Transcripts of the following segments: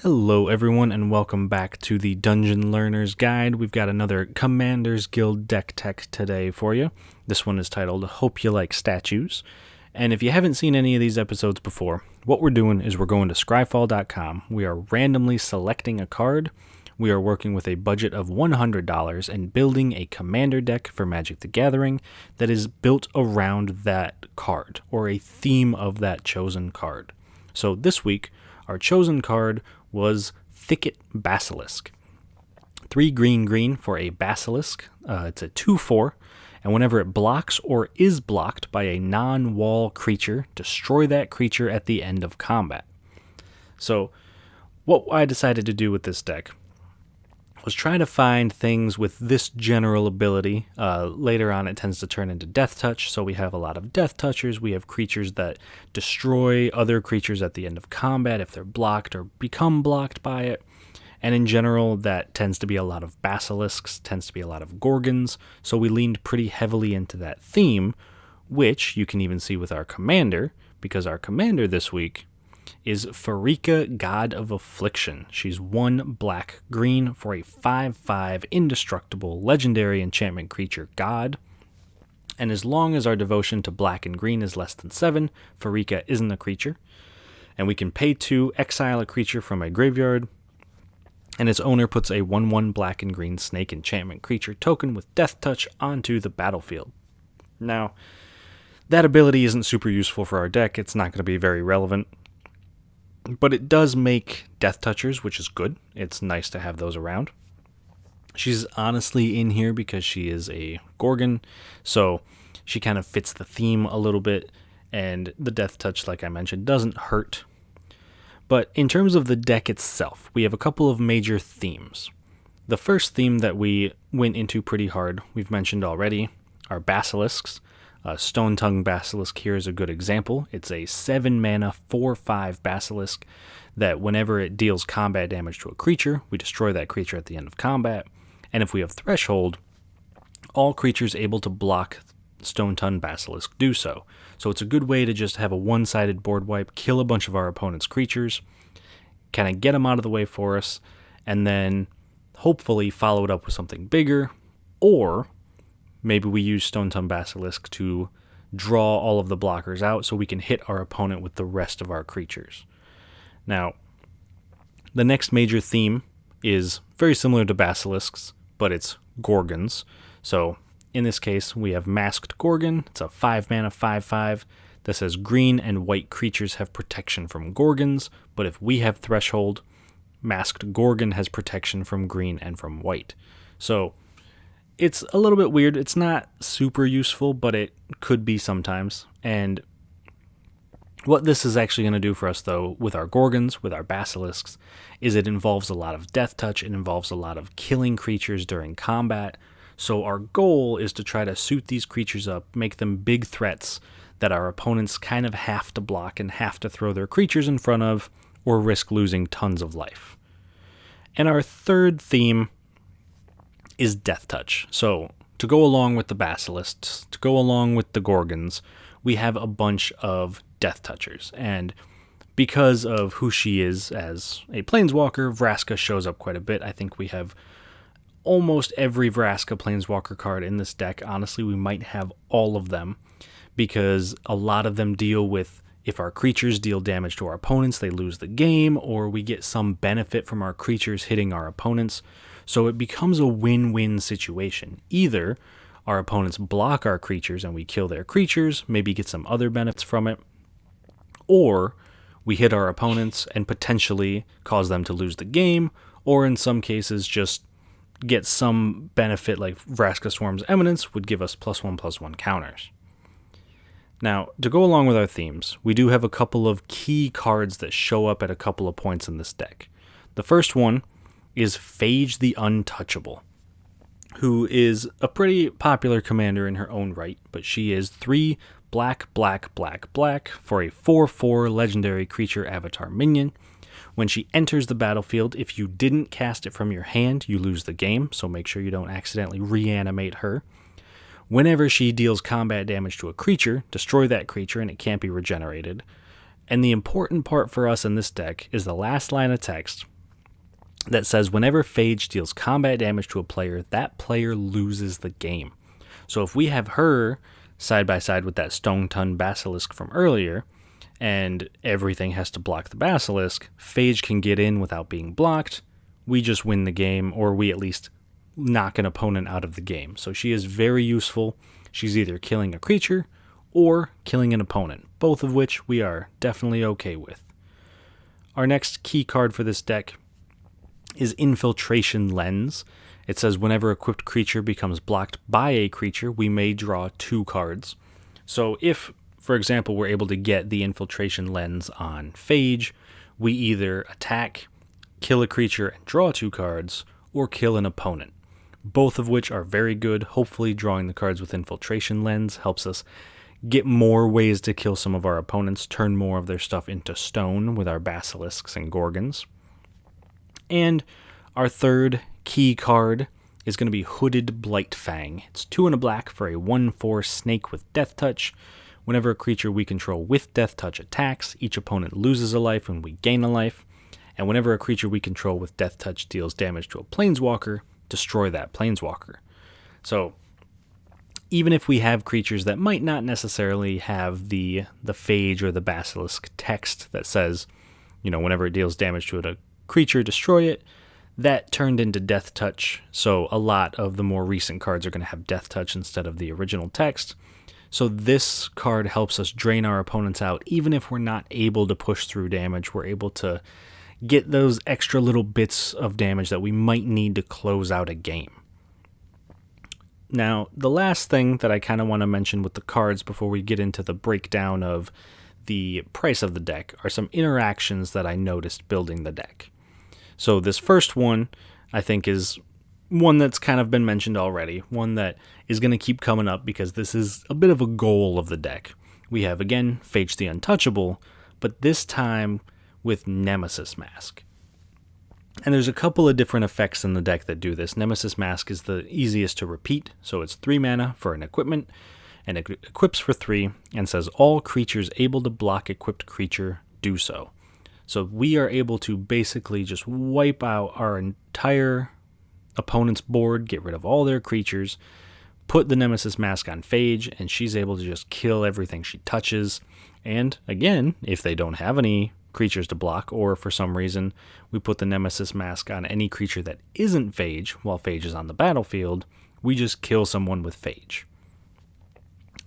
Hello everyone and welcome back to the Dungeon Learner's Guide. We've got another Commander's Guild deck tech today for you. This one is titled Hope You Like Statues. And if you haven't seen any of these episodes before, what we're doing is we're going to scryfall.com. We are randomly selecting a card. We are working with a budget of $100 and building a commander deck for Magic the Gathering that is built around that card or a theme of that chosen card. So this week, our chosen card was Thicket Basilisk. 3 green for a Basilisk. It's a 2/4, and whenever it blocks or is blocked by a non-wall creature, destroy that creature at the end of combat. So, what I decided to do with this deck was try to find things with this general ability. Later on, it tends to turn into deathtouch, so we have a lot of deathtouchers. We have creatures that destroy other creatures at the end of combat if they're blocked or become blocked by it. And in general, that tends to be a lot of basilisks, tends to be a lot of gorgons, so we leaned pretty heavily into that theme, which you can even see with our commander, because our commander this week is Pharika, God of Affliction. She's 1 black-green for a 5/5 indestructible legendary enchantment creature god. And as long as our devotion to black and green is less than 7, Pharika isn't a creature. And we can pay 2, exile a creature from a graveyard, and its owner puts a 1/1 black and green snake enchantment creature token with deathtouch onto the battlefield. Now, that ability isn't super useful for our deck. It's not going to be very relevant. But it does make death touchers, which is good. It's nice to have those around. She's honestly in here because she is a Gorgon, so she kind of fits the theme a little bit, and the death touch, like I mentioned, doesn't hurt. But in terms of the deck itself, we have a couple of major themes. The first theme that we went into pretty hard, we've mentioned already, are basilisks. Stone Tongue Basilisk here is a good example. It's a 7 mana 4/5 Basilisk that whenever it deals combat damage to a creature, we destroy that creature at the end of combat. And if we have Threshold, all creatures able to block Stone Tongue Basilisk do so. So it's a good way to just have a one-sided board wipe, kill a bunch of our opponent's creatures, kind of get them out of the way for us, and then hopefully follow it up with something bigger, or maybe we use Stone Tongue Basilisk to draw all of the blockers out so we can hit our opponent with the rest of our creatures. Now, the next major theme is very similar to basilisks, but it's gorgons. So, in this case, we have Masked Gorgon. It's a 5 mana 5/5 that says green and white creatures have protection from gorgons, but if we have Threshold, Masked Gorgon has protection from green and from white. So, it's a little bit weird. It's not super useful, but it could be sometimes. And what this is actually going to do for us, though, with our Gorgons, with our Basilisks, is it involves a lot of death touch. It involves a lot of killing creatures during combat. So our goal is to try to suit these creatures up, make them big threats that our opponents kind of have to block and have to throw their creatures in front of, or risk losing tons of life. And our third theme is death touch. So to go along with the basilisks, to go along with the gorgons, we have a bunch of death touchers. And because of who she is as a planeswalker, Vraska shows up quite a bit. I think we have almost every Vraska planeswalker card in this deck. Honestly, we might have all of them because a lot of them deal with if our creatures deal damage to our opponents, they lose the game, or we get some benefit from our creatures hitting our opponents. So it becomes a win-win situation. Either our opponents block our creatures and we kill their creatures, maybe get some other benefits from it, or we hit our opponents and potentially cause them to lose the game, or in some cases just get some benefit like Vraska Swarm's Eminence would give us +1/+1 counters. Now, to go along with our themes, we do have a couple of key cards that show up at a couple of points in this deck. The first one is Phage the Untouchable, who is a pretty popular commander in her own right, but she is 3 black for a 4/4 legendary creature avatar minion. When she enters the battlefield, if you didn't cast it from your hand, you lose the game, so make sure you don't accidentally reanimate her. Whenever she deals combat damage to a creature, destroy that creature and it can't be regenerated. And the important part for us in this deck is the last line of text that says whenever Phage deals combat damage to a player, that player loses the game. So if we have her side by side with that Stone Ton Basilisk from earlier, and everything has to block the Basilisk, Phage can get in without being blocked. We just win the game, or we at least knock an opponent out of the game. So she is very useful. She's either killing a creature or killing an opponent, both of which we are definitely okay with. Our next key card for this deck is Infiltration Lens. It says whenever equipped creature becomes blocked by a creature, we may draw 2 cards. So if, for example, we're able to get the Infiltration Lens on Phage, we either attack, kill a creature and draw 2 cards, or kill an opponent. Both of which are very good. Hopefully drawing the cards with Infiltration Lens helps us get more ways to kill some of our opponents, turn more of their stuff into stone with our Basilisks and Gorgons. And our third key card is going to be Hooded Blight Fang. It's 2 and a black for a 1/4 snake with deathtouch. Whenever a creature we control with deathtouch attacks, each opponent loses a life and we gain a life. And whenever a creature we control with deathtouch deals damage to a planeswalker, destroy that planeswalker. So even if we have creatures that might not necessarily have the Phage or the Basilisk text that says, whenever it deals damage to a creature, destroy it, that turned into deathtouch. So a lot of the more recent cards are going to have deathtouch instead of the original text. So this card helps us drain our opponents out. Even if we're not able to push through damage, we're able to get those extra little bits of damage that we might need to close out a game. Now, the last thing that I kind of want to mention with the cards before we get into the breakdown of the price of the deck are some interactions that I noticed building the deck. So this first one, I think, is one that's kind of been mentioned already, one that is going to keep coming up because this is a bit of a goal of the deck. We have, again, Phage the Untouchable, but this time with Nemesis Mask. And there's a couple of different effects in the deck that do this. Nemesis Mask is the easiest to repeat, so it's 3 mana for an equipment, and it equips for 3, and says all creatures able to block equipped creature do so. So we are able to basically just wipe out our entire opponent's board, get rid of all their creatures, put the Nemesis Mask on Phage, and she's able to just kill everything she touches. And again, if they don't have any creatures to block, or for some reason we put the Nemesis Mask on any creature that isn't Phage while Phage is on the battlefield, we just kill someone with Phage.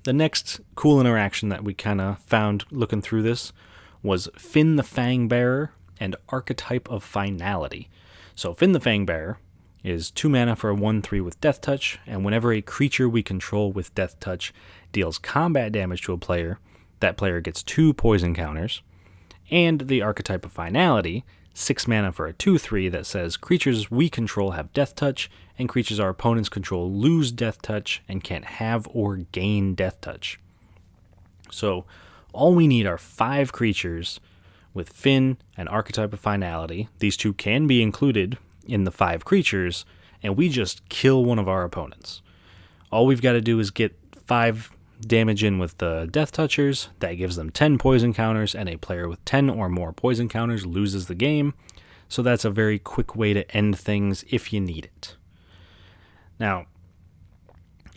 The next cool interaction that we kind of found looking through this was Finn the Fang Bearer and Archetype of Finality. So Finn the Fang Bearer is 2 mana for a 1/3 with deathtouch, and whenever a creature we control with deathtouch deals combat damage to a player, that player gets 2 poison counters. And the Archetype of Finality, 6 mana for a 2/3 that says creatures we control have deathtouch, and creatures our opponents control lose deathtouch and can't have or gain deathtouch. So all we need are 5 creatures with Finn and Archetype of Finality. These 2 can be included in the 5 creatures, and we just kill one of our opponents. All we've got to do is get 5 damage in with the Death Touchers. That gives them 10 poison counters, and a player with 10 or more poison counters loses the game. So that's a very quick way to end things if you need it. Now,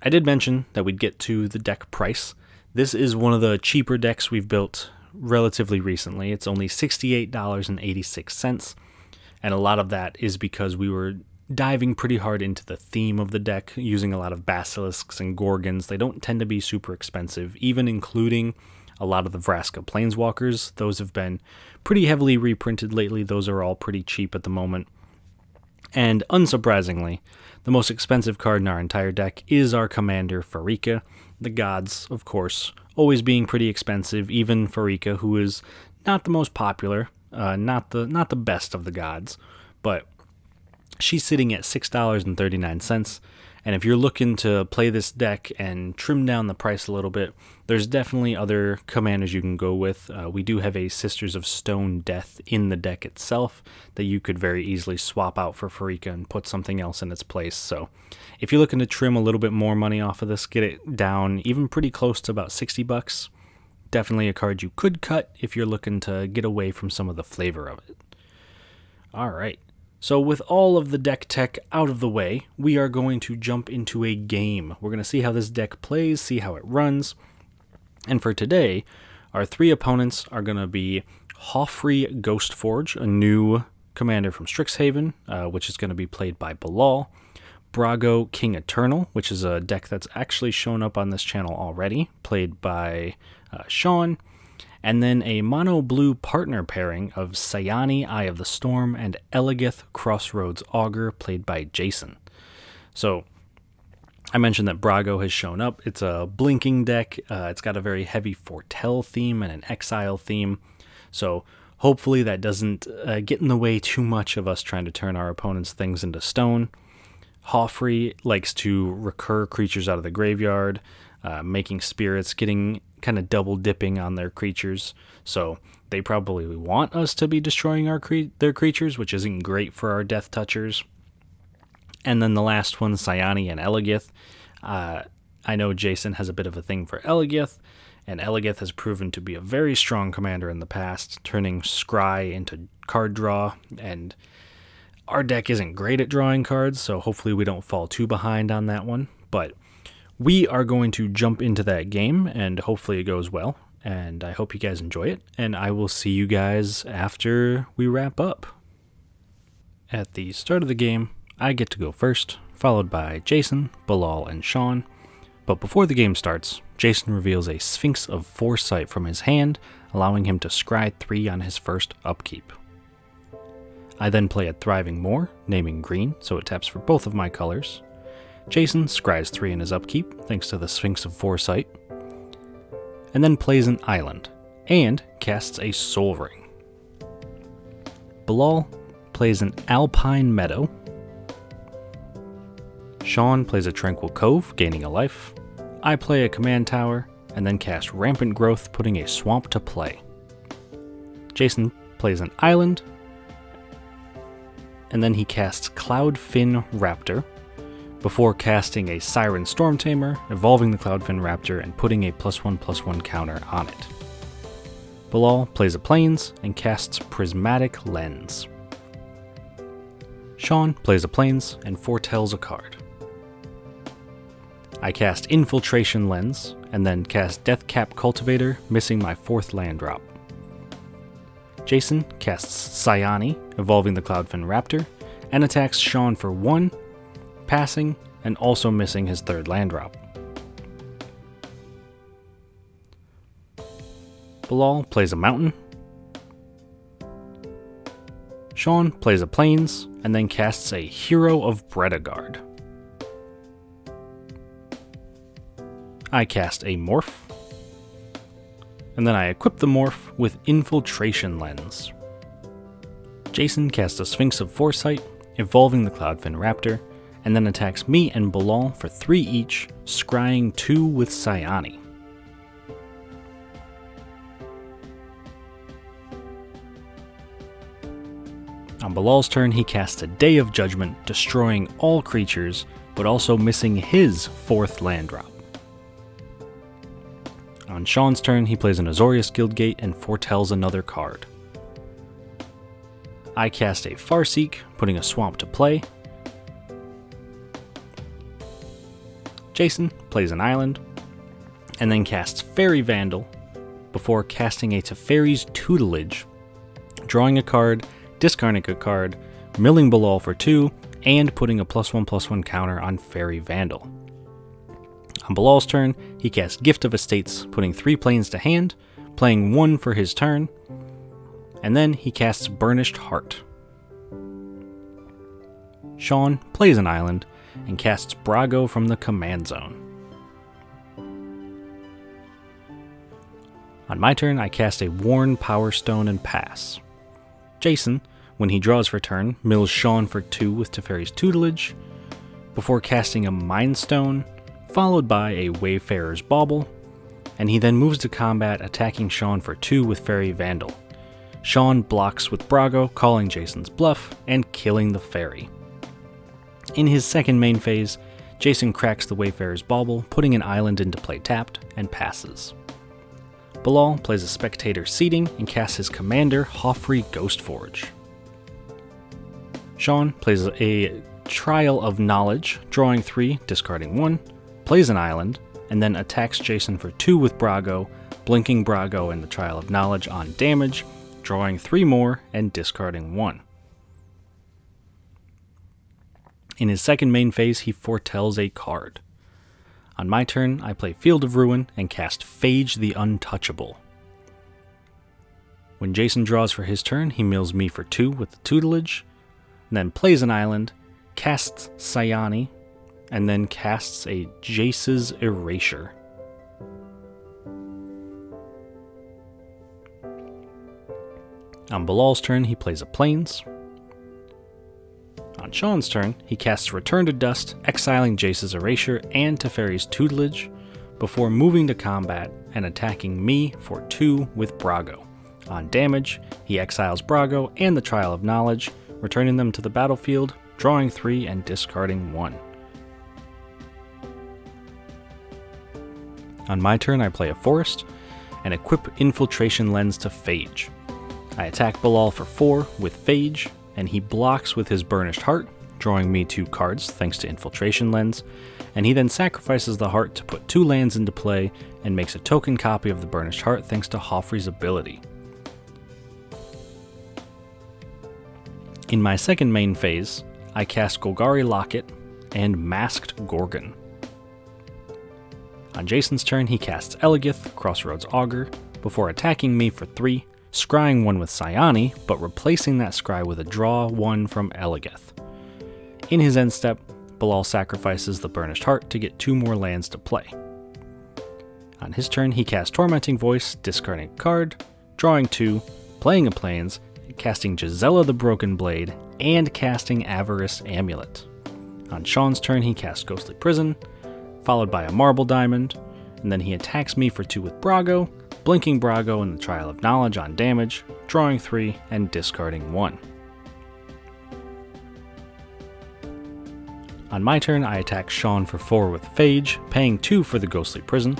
I did mention that we'd get to the deck price. This is one of the cheaper decks we've built relatively recently. It's only $68.86, and a lot of that is because we were diving pretty hard into the theme of the deck, using a lot of Basilisks and Gorgons. They don't tend to be super expensive, even including a lot of the Vraska Planeswalkers. Those have been pretty heavily reprinted lately. Those are all pretty cheap at the moment. And unsurprisingly, the most expensive card in our entire deck is our commander, Pharika. The gods, of course, always being pretty expensive, even Pharika, who is not the most popular, not the best of the gods, but she's sitting at $6.39, and if you're looking to play this deck and trim down the price a little bit, there's definitely other commanders you can go with. We do have a Sisters of Stone Death in the deck itself that you could very easily swap out for Pharika and put something else in its place. So if you're looking to trim a little bit more money off of this, get it down even pretty close to about $60, definitely a card you could cut if you're looking to get away from some of the flavor of it. Alright, so with all of the deck tech out of the way, we are going to jump into a game. We're going to see how this deck plays, see how it runs. And for today, our 3 opponents are going to be Joffrey Ghostforge, a new commander from Strixhaven, which is going to be played by Bilal. Brago King Eternal, which is a deck that's actually shown up on this channel already, played by Shawn. And then a mono-blue partner pairing of Sayani, Eye of the Storm, and Elegith Crossroads Augur, played by Jason. So, I mentioned that Brago has shown up. It's a blinking deck. It's got a very heavy Foretell theme and an Exile theme. So, hopefully that doesn't get in the way too much of us trying to turn our opponent's things into stone. Joffrey likes to recur creatures out of the graveyard, making spirits, getting kind of double dipping on their creatures. So they probably want us to be destroying their creatures, which isn't great for our death touchers. And then the last one, Sayani and Elegith. I know Jason has a bit of a thing for Elegith, and Elegith has proven to be a very strong commander in the past, turning scry into card draw, and our deck isn't great at drawing cards, so hopefully we don't fall too behind on that one. But we are going to jump into that game, and hopefully it goes well. And I hope you guys enjoy it, and I will see you guys after we wrap up. At the start of the game, I get to go first, followed by Jason, Bilal, and Shawn. But before the game starts, Jason reveals a Sphinx of Foresight from his hand, allowing him to scry 3 on his first upkeep. I then play a Thriving Moor, naming green, so it taps for both of my colors. Jason scries 3 in his upkeep, thanks to the Sphinx of Foresight, and then plays an island, and casts a Soul Ring. Bilal plays an Alpine Meadow. Shawn plays a Tranquil Cove, gaining a life. I play a Command Tower, and then cast Rampant Growth, putting a swamp to play. Jason plays an island, and then he casts Cloudfin Raptor, before casting a Siren Storm Tamer, evolving the Cloudfin Raptor, and putting a +1/+1 counter on it. Bilal plays a Plains, and casts Prismatic Lens. Shawn plays a Plains, and foretells a card. I cast Infiltration Lens, and then cast Deathcap Cultivator, missing my 4th land drop. Jason casts Sayani, evolving the Cloudfin Raptor, and attacks Shawn for 1, passing, and also missing his 3rd land drop. Bilal plays a Mountain. Shawn plays a Plains, and then casts a Hero of Bredagard. I cast a Morph, and then I equip the Morph with Infiltration Lens. Jason casts a Sphinx of Foresight, evolving the Cloudfin Raptor, and then attacks me and Bilal for 3 each, scrying 2 with Sayani. On Bilal's turn, he casts a Day of Judgment, destroying all creatures, but also missing his 4th land drop. On Shawn's turn, he plays an Azorius Guildgate and foretells another card. I cast a Farseek, putting a swamp to play. Jason plays an island, and then casts Fairy Vandal, before casting a Teferi's Tutelage, drawing a card, discarding a card, milling Bilal for 2, and putting a +1/+1 counter on Fairy Vandal. On Bilal's turn, he casts Gift of Estates, putting 3 planes to hand, playing 1 for his turn, and then he casts Burnished Heart. Shawn plays an island, and casts Brago from the command zone. On my turn, I cast a Worn Power Stone and pass. Jason, when he draws for turn, mills Shawn for 2 with Teferi's Tutelage, before casting a Mind Stone, followed by a Wayfarer's Bauble, and he then moves to combat, attacking Shawn for 2 with Fairy Vandal. Shawn blocks with Brago, calling Jason's bluff, and killing the fairy. In his second main phase, Jason cracks the Wayfarer's Bauble, putting an island into play tapped, and passes. Bilal plays a spectator seating and casts his commander, Joffrey Ghostforge. Shawn plays a Trial of Knowledge, drawing 3, discarding 1, plays an island, and then attacks Jason for 2 with Brago, blinking Brago and the Trial of Knowledge on damage, drawing 3 more and discarding 1. In his second main phase, he foretells a card. On my turn, I play Field of Ruin and cast Phage the Untouchable. When Jason draws for his turn, he mills me for 2 with the tutelage, then plays an island, casts Sayani, and then casts a Jace's Erasure. On Bilal's turn, he plays a Plains. On Shawn's turn, he casts Return to Dust, exiling Jace's Erasure and Teferi's tutelage, before moving to combat and attacking me for 2 with Brago. On damage, he exiles Brago and the Trial of Knowledge, returning them to the battlefield, drawing 3 and discarding 1. On my turn, I play a Forest and equip Infiltration Lens to Phage. I attack Bilal for 4 with Phage, and he blocks with his Burnished Heart, drawing me 2 cards thanks to Infiltration Lens, and he then sacrifices the heart to put 2 lands into play and makes a token copy of the Burnished Heart thanks to Joffrey's ability. In my second main phase, I cast Golgari Locket and Masked Gorgon. On Jason's turn, he casts Elegith, Crossroads Augur, before attacking me for 3, scrying 1 with Sayani, but replacing that scry with a draw 1 from Elegith. In his end step, Bilal sacrifices the Burnished Heart to get 2 more lands to play. On his turn, he casts Tormenting Voice, discarding a card, drawing 2, playing a Plains, casting Gisela the Broken Blade, and casting Avarice Amulet. On Shawn's turn, he casts Ghostly Prison, followed by a Marble Diamond, and then he attacks me for 2 with Brago, blinking Brago and the Trial of Knowledge on damage, drawing 3 and discarding 1. On my turn, I attack Shawn for 4 with Phage, paying 2 for the Ghostly Prison.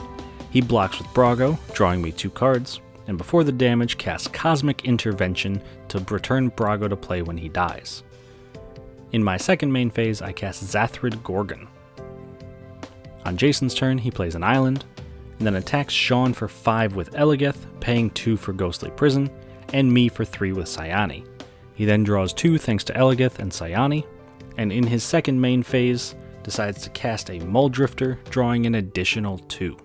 He blocks with Brago, drawing me 2 cards, and before the damage, casts Cosmic Intervention to return Brago to play when he dies. In my second main phase, I cast Zathrid Gorgon. On Jason's turn, he plays an island, and then attacks Shawn for 5 with Elegith, paying 2 for Ghostly Prison, and me for 3 with Sayani. He then draws 2 thanks to Elegith and Sayani, and in his second main phase, decides to cast a Muldrifter, drawing an additional 2.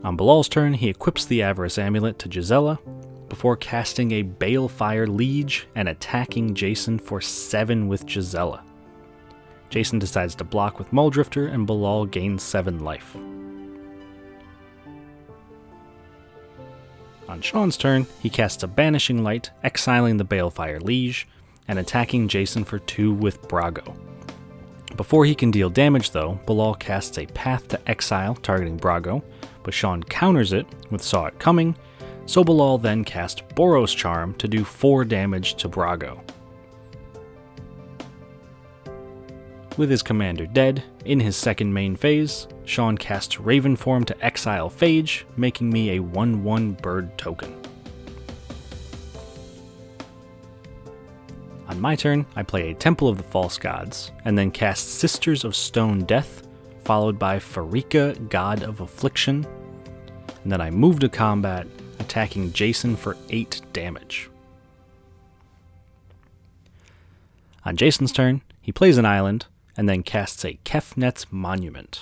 On Bilal's turn, he equips the Avarice Amulet to Gisela, before casting a Balefire Liege and attacking Jason for 7 with Gisela. Jason decides to block with Muldrifter, and Bilal gains 7 life. On Shawn's turn, he casts a Banishing Light, exiling the Balefire Liege, and attacking Jason for 2 with Brago. Before he can deal damage though, Bilal casts a Path to Exile targeting Brago, but Shawn counters it with Saw It Coming, so Bilal then casts Boros Charm to do 4 damage to Brago. With his commander dead, in his second main phase, Shawn casts Raven Form to exile Phage, making me a 1/1 bird token. On my turn, I play a Temple of the False Gods, and then cast Sisters of Stone Death, followed by Pharika, God of Affliction, and then I move to combat, attacking Jason for 8 damage. On Jason's turn, he plays an island, and then casts a Kefnet's Monument.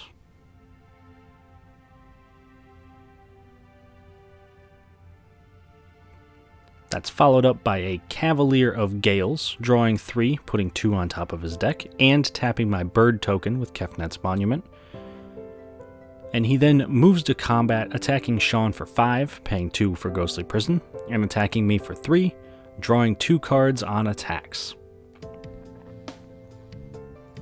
That's followed up by a Cavalier of Gales, drawing 3, putting 2 on top of his deck, and tapping my bird token with Kefnet's Monument. And he then moves to combat, attacking Shawn for 5, paying 2 for Ghostly Prison, and attacking me for 3, drawing 2 cards on attacks.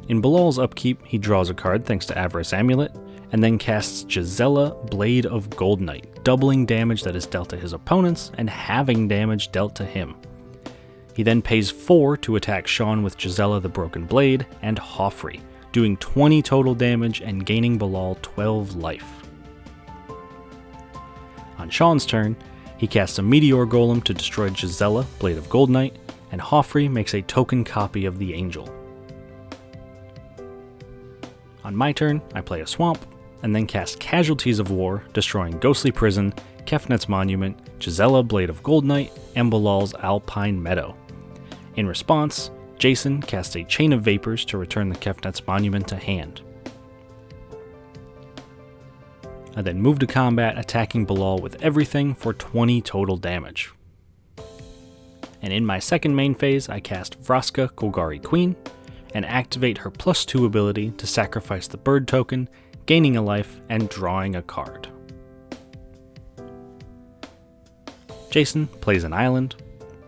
In Bilal's upkeep, he draws a card thanks to Avarice Amulet, and then casts Gisela, Blade of Goldnight, doubling damage that is dealt to his opponents and halving damage dealt to him. He then pays 4 to attack Shawn with Gisela the Broken Blade and Joffrey, doing 20 total damage and gaining Bilal 12 life. On Shawn's turn, he casts a Meteor Golem to destroy Gisela, Blade of Gold Knight, and Joffrey makes a token copy of the Angel. On my turn, I play a Swamp, and then cast Casualties of War, destroying Ghostly Prison, Kefnet's Monument, Gisela, Blade of Gold Knight, and Bilal's Alpine Meadow. In response, Jason casts a Chain of Vapors to return the Kefnet's Monument to hand. I then move to combat, attacking Bilal with everything for 20 total damage. And in my second main phase, I cast Vraska, Golgari Queen, and activate her +2 ability to sacrifice the bird token, gaining a life and drawing a card. Jason plays an island,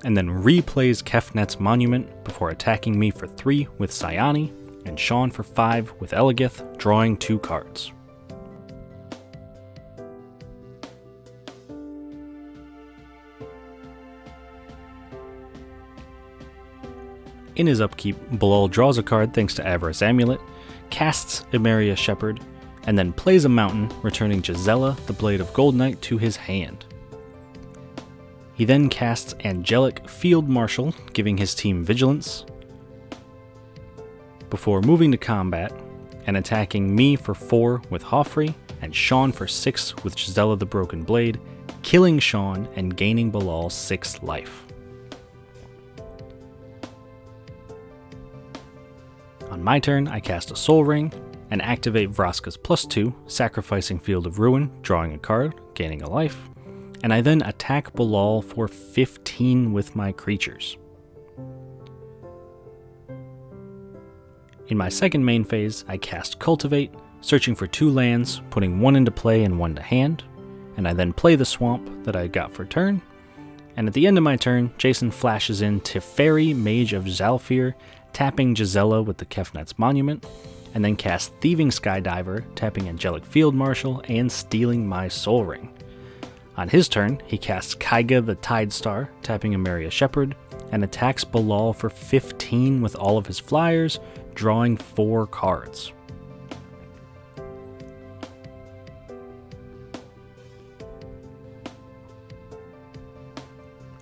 and then replays Kefnet's Monument before attacking me for 3 with Sayani, and Shawn for 5 with Elegith, drawing 2 cards. In his upkeep, Bilal draws a card thanks to Avarice Amulet, casts Emeria Shepherd, and then plays a mountain, returning Gisela, the Blade of Gold Knight, to his hand. He then casts Angelic Field Marshal, giving his team Vigilance, before moving to combat and attacking me for 4 with Joffrey, and Shawn for 6 with Gisela the Broken Blade, killing Shawn and gaining Bilal 6 life. On my turn, I cast a Soul Ring, and activate Vraska's +2, sacrificing Field of Ruin, drawing a card, gaining a life, and I then attack Bilal for 15 with my creatures. In my second main phase, I cast Cultivate, searching for 2 lands, putting 1 into play and 1 to hand, and I then play the Swamp that I got for turn, and at the end of my turn, Jason flashes in Teferi, Mage of Zalfir, tapping Gisela with the Kefnet's Monument, and then cast Thieving Skydiver, tapping Angelic Field Marshal and stealing my Soul Ring. On his turn, he casts Kaiga the Tidestar, tapping Emeria Shepherd, and attacks Bilal for 15 with all of his flyers, drawing 4 cards.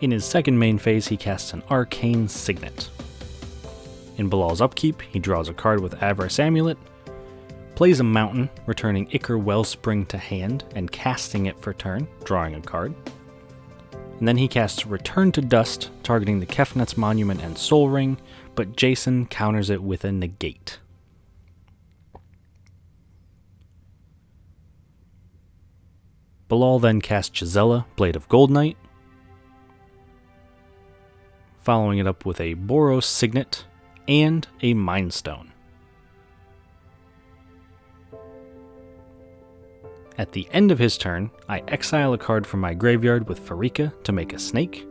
In his second main phase, he casts an Arcane Signet. In Bilal's upkeep, he draws a card with Avarice Amulet, plays a mountain, returning Ichor Wellspring to hand and casting it for turn, drawing a card. And then he casts Return to Dust, targeting the Kefnet's Monument and Soul Ring, but Jason counters it with a Negate. Bilal then casts Gisela, Blade of Gold Knight, following it up with a Boros Signet and a Mind Stone. At the end of his turn, I exile a card from my graveyard with Pharika to make a snake,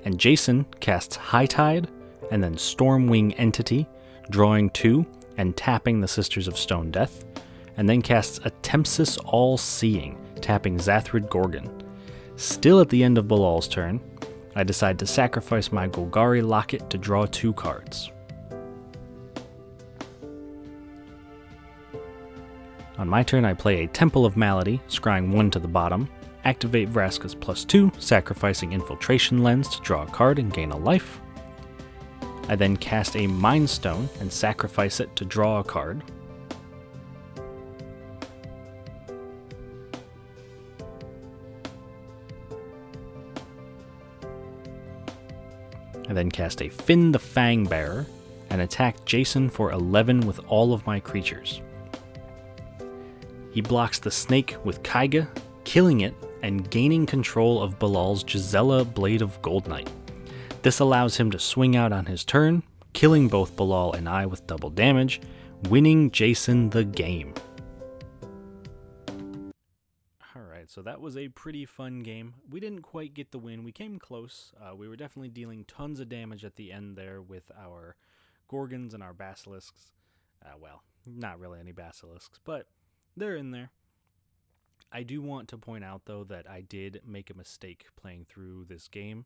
and Jason casts High Tide and then Stormwing Entity, drawing 2 and tapping the Sisters of Stone Death, and then casts Atempsis All-Seeing, tapping Zathrid Gorgon. Still at the end of Bilal's turn, I decide to sacrifice my Golgari Locket to draw 2 cards. On my turn, I play a Temple of Malady, scrying 1 to the bottom, activate Vraska's +2, sacrificing Infiltration Lens to draw a card and gain a life. I then cast a Mind Stone and sacrifice it to draw a card. I then cast a Finn the Fang Bearer and attack Jason for 11 with all of my creatures. He blocks the snake with Kaiga, killing it and gaining control of Bilal's Gisela, Blade of Gold Knight. This allows him to swing out on his turn, killing both Bilal and I with double damage, winning Jason the game. Alright, so that was a pretty fun game. We didn't quite get the win. We came close. We were definitely dealing tons of damage at the end there with our Gorgons and our Basilisks. Well, not really any Basilisks, but they're in there. I do want to point out, though, that I did make a mistake playing through this game.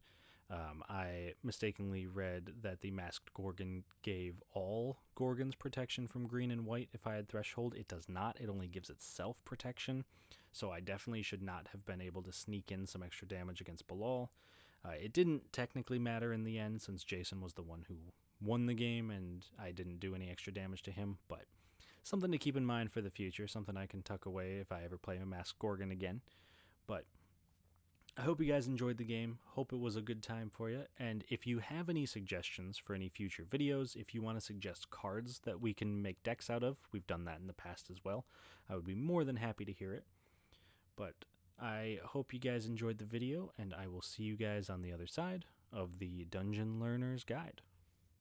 I mistakenly read that the Masked Gorgon gave all Gorgons protection from green and white if I had Threshold. It does not. It only gives itself protection. So I definitely should not have been able to sneak in some extra damage against Bilal. It didn't technically matter in the end since Jason was the one who won the game and I didn't do any extra damage to him. But something to keep in mind for the future. Something I can tuck away if I ever play a Masked Gorgon again. But I hope you guys enjoyed the game. Hope it was a good time for you. And if you have any suggestions for any future videos, if you want to suggest cards that we can make decks out of, we've done that in the past as well. I would be more than happy to hear it. But I hope you guys enjoyed the video, and I will see you guys on the other side of the Dungeon Learner's Guide.